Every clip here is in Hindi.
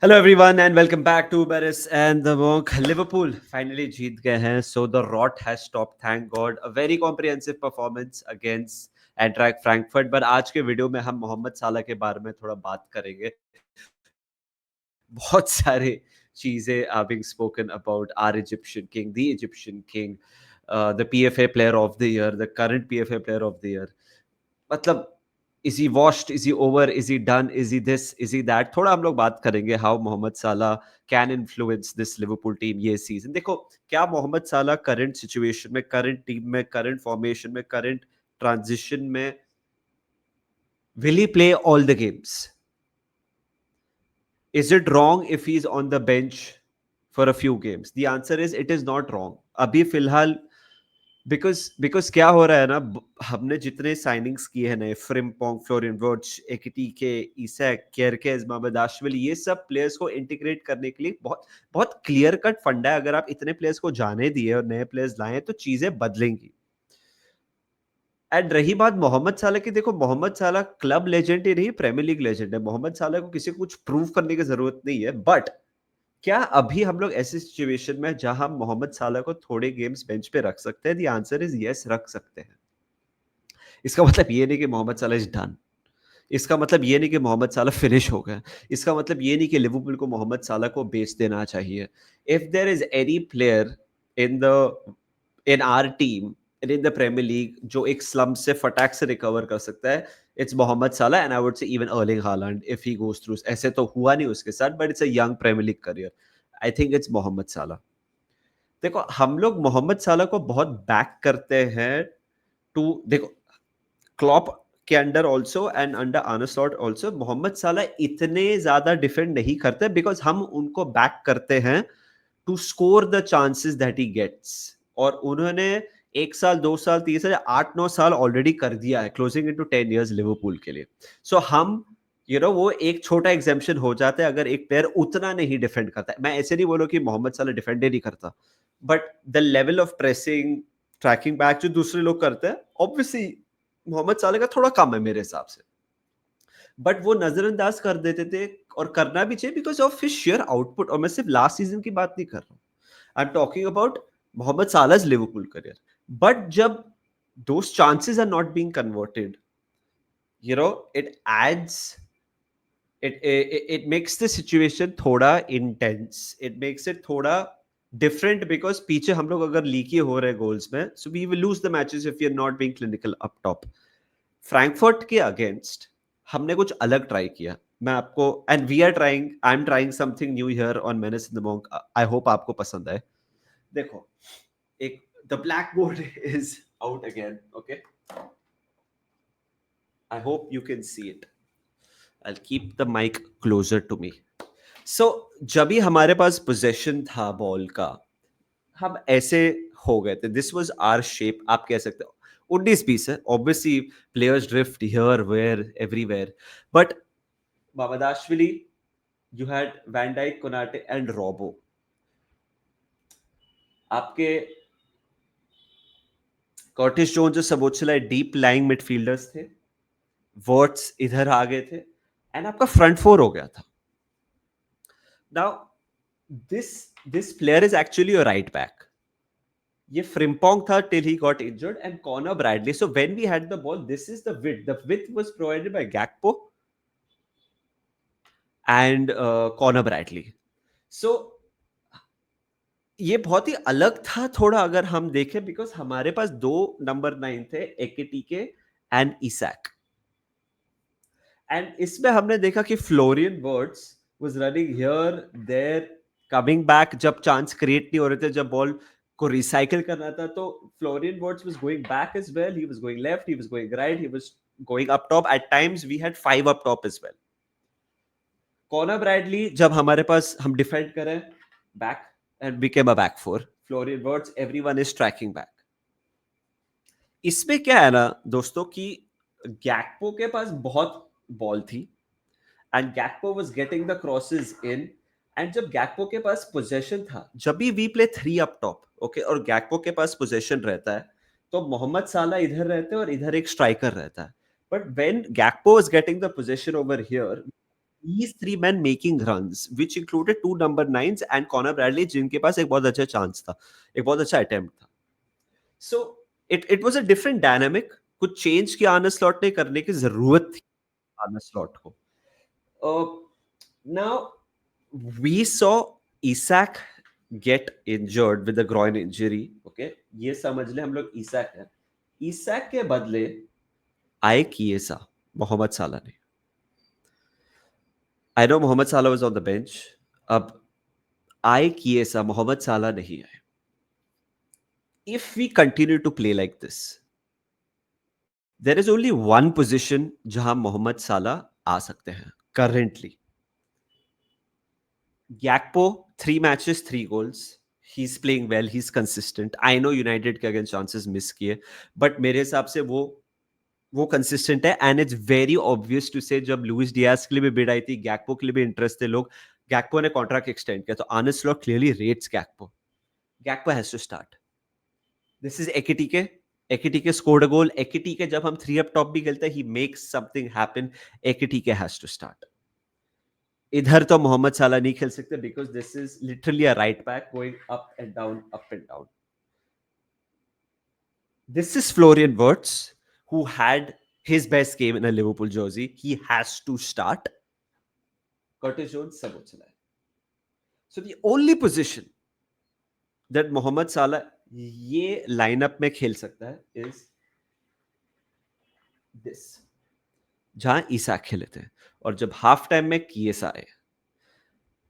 Hello everyone and welcome back to Paris and the walk Liverpool finally जीत गए हैं so the rot has stop thank God a very comprehensive performance against Eintracht Frankfurt पर आज के वीडियो में हम मोहम्मद साला के बारे में थोड़ा बात करेंगे बहुत सारे चीजें are being spoken about are Egyptian king the Egyptian king the PFA player of the year the current PFA player of the year मतलब is he washed is he over is he done is he this is he that थोड़ा हम लोग बात करेंगे how Mohammed Salah can influence this Liverpool team ये सीजन देखो क्या मोहम्मद साला करंट सिचुएशन में करंट टीम में करंट फॉर्मेशन में करंट ट्रांजिशन में will he play all the games is it wrong if he's on the bench for a few games the answer is it is not wrong अभी फिलहाल बिकॉज क्या हो रहा है ना हमने जितने साइनिंग्स किए हैं नए फ्रिम्पोंग फ्लोरिन वर्ट्स एकिटीके इसैक केरकेज माबदाशविली ये सब प्लेयर्स को इंटीग्रेट करने के लिए बहुत बहुत क्लियर कट फंडा है अगर आप इतने प्लेयर्स को जाने दिए और नए प्लेयर्स लाए तो चीजें बदलेंगी एंड रही बात मोहम्मद साला की देखो मोहम्मद साला क्लब लेजेंड ही नहीं प्रीमियर लीग लेजेंड है मोहम्मद साला को किसी को कुछ प्रूव करने की जरूरत नहीं है बट क्या अभी हम लोग ऐसी सिचुएशन में जहां हम मोहम्मद साला को थोड़े गेम्स बेंच पे रख सकते हैं द आंसर इज यस रख सकते हैं इसका मतलब ये नहीं कि मोहम्मद साला इज डन इसका मतलब ये नहीं कि मोहम्मद साला फिनिश हो गया इसका मतलब ये नहीं कि लिवरपूल को मोहम्मद साला को बेच देना चाहिए if there is any player in the in our team in the premier league जो एक स्लम से फटाक से रिकवर कर सकता है it's Mohamed Salah and I would say even Erling Haaland if he goes through ऐसे तो हुआ नहीं उसके साथ but it's a young premier league career I think it's Mohamed Salah देखो हम लोग मोहम्मद साला को बहुत बैक करते हैं टू देखो क्लॉप के under also and under Arne Slot also Mohammed Salah इतने ज्यादा डिफेंड नहीं करते बिकॉज हम उनको बैक करते हैं to score the chances that he gets और उन्होंने 1 साल 2 साल 3 साल 8 9 साल ऑलरेडी कर दिया है क्लोजिंग इनटू 10 years लिवरपूल के लिए सो हम वो एक छोटा एग्जाम्पशन हो जाता है अगर एक प्लेयर उतना नहीं डिफेंड करता है मैं ऐसे नहीं बोलूं कि मोहम्मद साला डिफेंड ही नहीं करता but the level of pressing tracking back जो दूसरे लोग करते हैं ऑब्वियसली मोहम्मद साले का थोड़ा कम है मेरे हिसाब से बट वो नजरअंदाज कर देते थे और करना भी चाहिए because of his share output और मैं सिर्फ लास्ट सीजन की बात नहीं कर रहा हूँ I am talking about Mohammed Salah's Liverpool career but जब those chances are not being converted it adds it makes the situation थोड़ा intense it makes it थोड़ा different because पीछे हम लोग अगर लीकी हो रहे गोल्स में so we will lose the matches if we are not being clinical up top Frankfurt के अगेंस्ट हमने कुछ अलग ट्राई किया मैं आपको and we are trying I am trying something new here on menace in the monk I hope आपको पसंद आए देखो एक the black board is out again okay I hope you can see it I keep the mic closer to me so जब भी हमारे पास पोजेशन था बॉल का हम ऐसे हो गए थे दिस वाज आवर शेप आप कह सकते हो 19-20 है obviously players drift here where everywhere but Mamardashvili you had van Dijk Konate and Robo आपके कर्टिस जोन्स और सबोचला डीप लाइंग मिडफील्डर्स थे वर्ड्स इधर आ गए थे एंड आपका फ्रंट फोर हो गया था now this this player is actually your right back ये फ्रिम्पोंग था till he got injured and Connor Bradley. So when we had the ball, this is the width. The width was provided by Gakpo and Connor Bradley. So ये बहुत ही अलग था थोड़ा अगर हम देखें बिकॉज हमारे पास 2 नंबर 9 थे एकेटीके एंड इसैक एंड इसमें हमने देखा कि Florian Wirtz was running here there coming back जब चांस क्रिएट नहीं हो रहे थे जब बॉल को रिसाइकिल करना था तो Florian Wirtz was going back as well he was going left he was going right he was going up top at times we had 5 up top as well Conor Bradley जब हमारे पास हम डिफेंड करें back and became a back four Florian Wirtz everyone is tracking back इसमें क्या है ना दोस्तों कि गैक्पो के पास बहुत बॉल थी and Gakpo was getting the crosses in and जब गैक्पो के पास पोजेशन था जब भी we play 3 up top okay और गैक्पो के पास पोजेशन रहता है तो मोहम्मद साला इधर रहते हैं और इधर एक स्ट्राइकर रहता है but when Gakpo was getting the possession over here these three men making runs, which included two number nines and Connor Bradley, जिनके पास एक बहुत अच्छा चांस था, एक बहुत अच्छा अटेम्प्ट था. So it was a different dynamic. कुछ चेंज किया आर्ने स्लॉट ने, करने की जरूरत थी आर्ने स्लॉट को. Now we saw Isak get injured with a groin injury. Okay, ये समझ ले हम लोग Isak है. Isak के बदले आए किएसा, मोहम्मद साला ने. I know मोहम्मद साला was on the bench. अब आए किएसा, मोहम्मद साला नहीं आए. If we continue to play like this, there is only one position जहां मोहम्मद साला आ सकते हैं currently. Gakpo, 3 matches, 3 goals. He's playing well, he's consistent. I know United के अगेंस्ट चांसेस मिस किए, बट मेरे हिसाब से वो कंसिस्टेंट है. And it's very obvious to say, जब लुइस डियाज के लिए भी बिड आई थी, गैक्पो के लिए भी इंटरेस्ट थे लोग, गैक्पो ने कॉन्ट्रैक्ट एक्सटेंड किया, तो Arne Slot clearly rates Gakpo. Gakpo has to start. This is Ekitike. Ekitike scored a goal. Ekitike जब हम 3 अप टॉप भी खेलते हैं, he makes something happen. Ekitike has to start. इधर तो मोहम्मद साला नहीं खेल सकते, because this is literally a right back going up and down, up and down. This is Florian Wirtz, who had his best game in a Liverpool jersey. He has to start. Curtis Jones, Sabot Salah. So the only position that Mohamed Salah ये लाइनअप में खेल सकता है is this, जहां ईसाक खेले थे और जब हाफ टाइम में किएसा आए.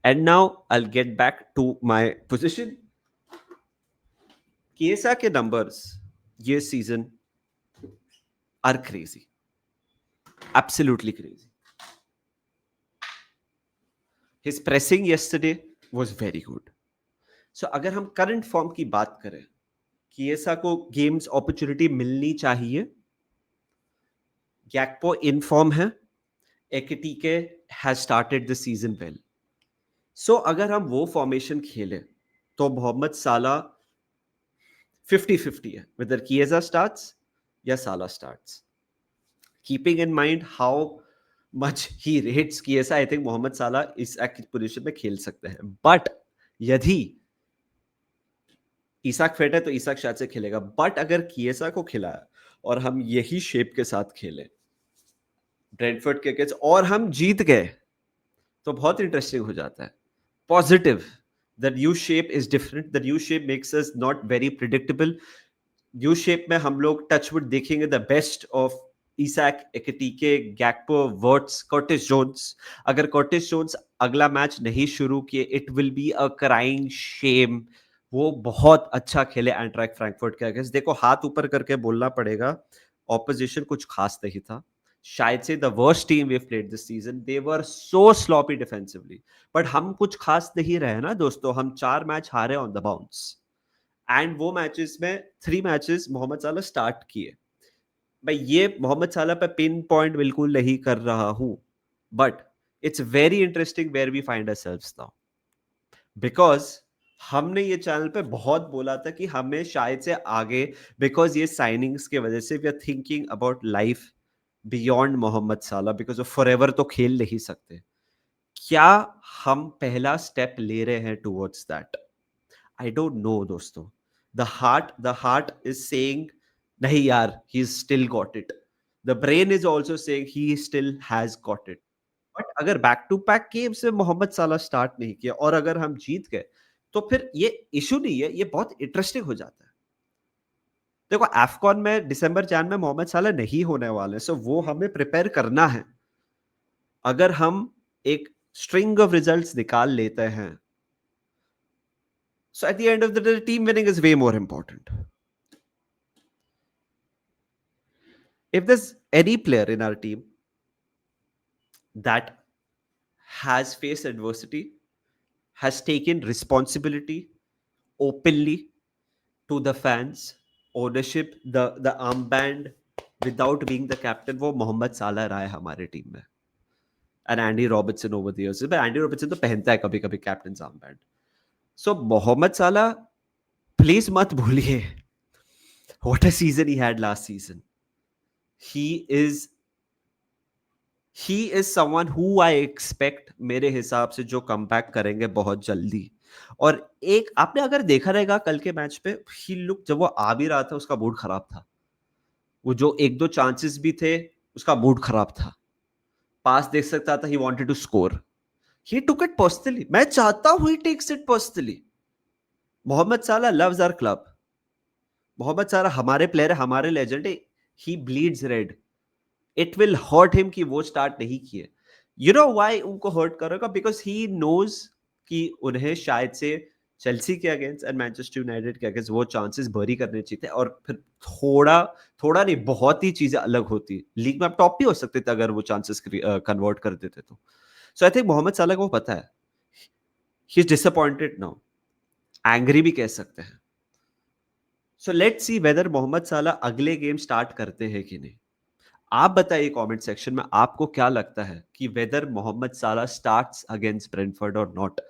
And now I'll get back to my position. किएसा के नंबर्स ये season are crazy, absolutely crazy. His pressing yesterday was very good. So अगर हम करंट फॉर्म की बात करें, किएसा को गेम्स अपॉर्चुनिटी मिलनी चाहिए. गैक्पो इन फॉर्म है. Ekitike has started the season well. So अगर हम वो फॉर्मेशन खेलें तो मोहम्मद साला 50-50 है, whether किएसा स्टार्ट्स या Salah starts. Keeping in mind how much he rates Chiesa, I think Mohammed Salah इस पोजीशन में खेल सकते हैं. बट यदि ईसाक फिट है तो ईसाक शायद से खेलेगा. बट अगर किएसा को खिलाया और हम यही शेप के साथ खेले ब्रेंटफोर्ड के अगेंस्ट और हम जीत गए, तो बहुत इंटरेस्टिंग हो जाता है. Positive. The new shape is different. The new shape makes us not very predictable. New shape में हम लोग टचवुड देखेंगे the best of Isak, Ekitike, Gakpo, Wirtz, Curtis Jones. अगर कर्टिस जोन्स अगला मैच नहीं शुरू किए, it will be a crying shame. वो बहुत अच्छा खेले एंट्रैक फ्रैंकफर्ट के अगेंस्ट. देखो, हाथ ऊपर करके बोलना पड़ेगा, ऑपोजिशन कुछ खास नहीं था. शायद say the worst team we played this season. They were so sloppy defensively. But हम कुछ खास नहीं रहे ना दोस्तों. हम 4 मैच हारे ऑन द बाउंस. एंड वो मैचेस में 3 मैचेस मोहम्मद साला स्टार्ट किए. भाई ये मोहम्मद साला पे पिन पॉइंट बिल्कुल नहीं कर रहा हूं, but it's very interesting where we find ourselves now. Because हमने ये चैनल पे बहुत बोला था कि हमें शायद से आगे, बिकॉज ये साइनिंग्स के वजह से we are thinking about life beyond Mohamed Salah, because of forever तो खेल नहीं सकते. क्या हम पहला स्टेप ले रहे हैं towards that? I don't know दोस्तों. द हार्ट इज सेइंग नहीं यार, he still got it. The brain is also saying he still has got it. But अगर बैक टू बैक गेम्स में मोहम्मद साला स्टार्ट नहीं किया और अगर हम जीत गए, तो फिर ये इशू नहीं है, ये बहुत इंटरेस्टिंग हो जाता है. देखो, एफकॉन में दिसंबर जैन में मोहम्मद साला नहीं होने वाले, सो वो हमें प्रिपेयर करना है. अगर हम एक स्ट्रिंग ऑफ रिजल्ट्स निकाल लेते हैं, so at the end of the day, team winning is way more important. If there's any player in our team that has faced adversity, has taken responsibility openly to the fans, ownership, the armband without being the captain, वो मोहम्मद साला रहा है हमारे टीम में. And Andy Robertson over the years. But Andy Robertson तो पहनता है कभी कभी captain's armband. So मोहम्मद साला, प्लीज मत भूलिए what a season he had last season. He is he is someone who I expect, मेरे हिसाब से जो कमबैक करेंगे बहुत जल्दी। और एक आपने अगर देखा रहेगा कल के मैच पे, ही लुक, जब वो आ भी रहा था उसका मूड खराब था। वो जो एक दो चांसेस भी थे, उसका मूड खराब था। पास देख सकता था, he wanted to score. He took it personally. मैं चाहता हूं he takes it personally. Mohamed Salah loves our club. Mohammad साला हमारे प्लेयर है, हमारे लेजेंड है। He bleeds red. It will hurt him कि वो स्टार्ट नहीं किए। यू नो व्हाई उनको हर्ट करेगा? बिकॉज ही नोज कि उन्हें शायद से चेल्सी के अगेंस्ट एंड मैनचेस्टर यूनाइटेड के अगेंस्ट वो चांसेस भरी करने चाहिए थे, और फिर थोड़ा थोड़ा नहीं, बहुत ही चीजें अलग होती। लीग में आप टॉप भी हो सकते थे अगर वो चांसेस कन्वर्ट कर देते तो। सो आई थिंक मोहम्मद साला को पता है। He is disappointed now, angry भी कह सकते हैं। So let's see whether Mohammad Salah अगले गेम स्टार्ट करते हैं कि नहीं। आप बताइए कमेंट सेक्शन में, आपको क्या लगता है कि whether Mohammad Salah starts against Brentford और नॉट?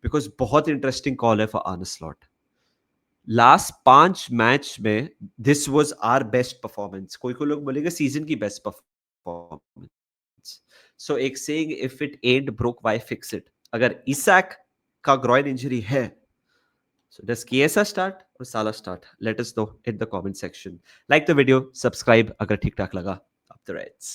बिकॉज बहुत इंटरेस्टिंग कॉल है for Arne Slot. Last 5 match में this was our best performance. कोई कोई लोग बोलेंगे सीजन की बेस्ट परफॉर्मेंस। सो एक saying, if it ain't broke why fix it. अगर इसाक का ग्रॉइन इंजरी है, so does Chiesa start or Salah start? Let us know in the comment section. Like the video, subscribe अगर ठीक ठाक लगा। Up the Reds.